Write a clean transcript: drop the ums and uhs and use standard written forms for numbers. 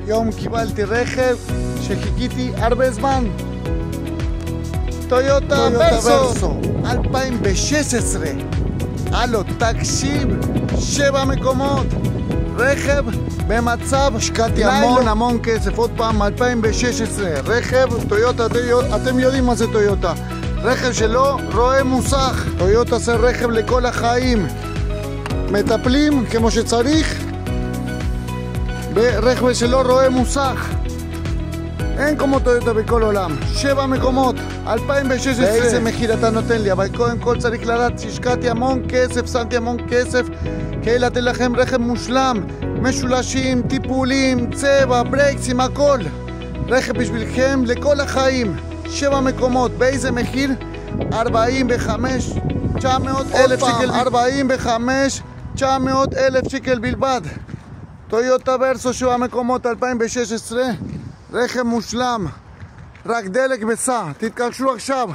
היום קיבלתי רכב שחיכיתי הרבה זמן. טויוטה ורסו 2016. הלו, תקשיב, 7 מקומות. רכב במצב, השקעתי המון כסף. עוד פעם, 2016. רכב טויוטה, אתם יודעים מה זה טויוטה. רכב שלא רואה מוסך. טויוטה זה רכב לכל החיים. מטפלים כמו שצריך ברכב שלא רואה מוסך. אין כמו טויוטה בכל עולם. 7 מקומות, 2016. באיזה מחיר אתה נותן לי? אבל קודם כל צריך לדעת שהשקעתי המון כסף, שמתי המון כסף כדי לתת לכם רכב מושלם, משולשים, טיפולים, צבע, ברקסים, הכל. רכב בשבילכם לכל החיים. 7 מקומות. באיזה מחיר? 45,900,000 שקל. 45,900,000 שקל בלבד. טויוטה ורסו 7 מקומות 2016. רכב מושלם, רק דלק בסע. תתקשרו עכשיו.